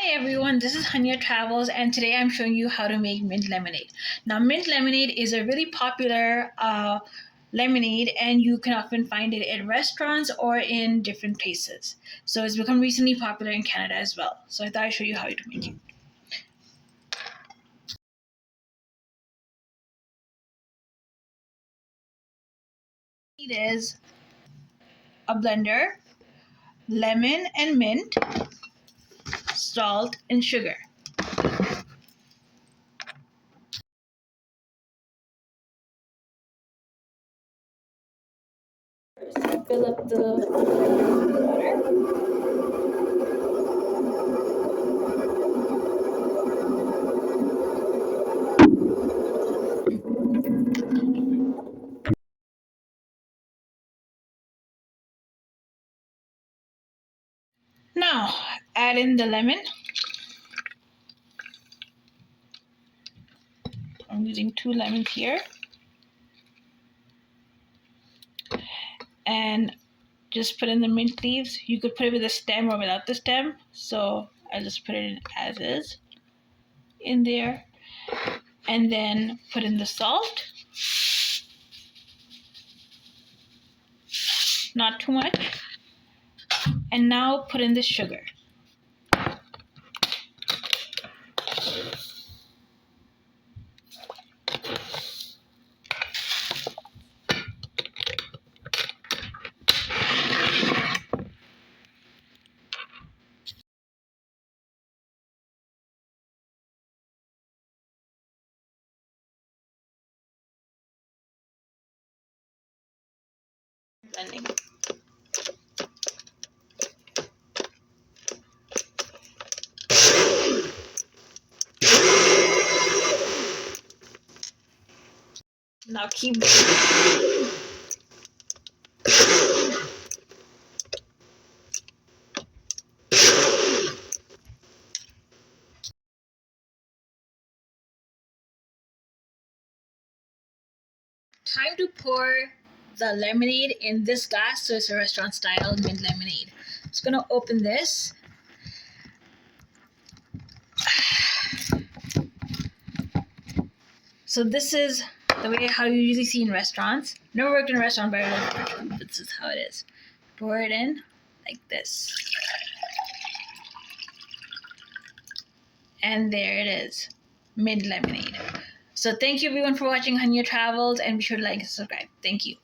Hi everyone, this is HunyahTravels, and today I'm showing you how to make mint lemonade. Now, mint lemonade is a really popular lemonade, and you can often find it in restaurants or in different places. So it's become recently popular in Canada as well. So I thought I'd show you how to make it. It is a blender, lemon and mint, salt and sugar. Fill up the water. Now, add in the lemon. I'm using 2 lemons here. And just put in the mint leaves. You could put it with a stem or without the stem. So I just put it in as is in there. And then put in the salt. Not too much. And now put in the sugar. Blending. Now keep blending. Time to pour the lemonade in this glass, so it's a restaurant style mint lemonade. Just gonna open this. So this is the way how you usually see in restaurants. Never worked in a restaurant, but this is how it is. Pour it in like this. And there it is, mint lemonade. So thank you everyone for watching HunyahTravels, and be sure to like and subscribe. Thank you.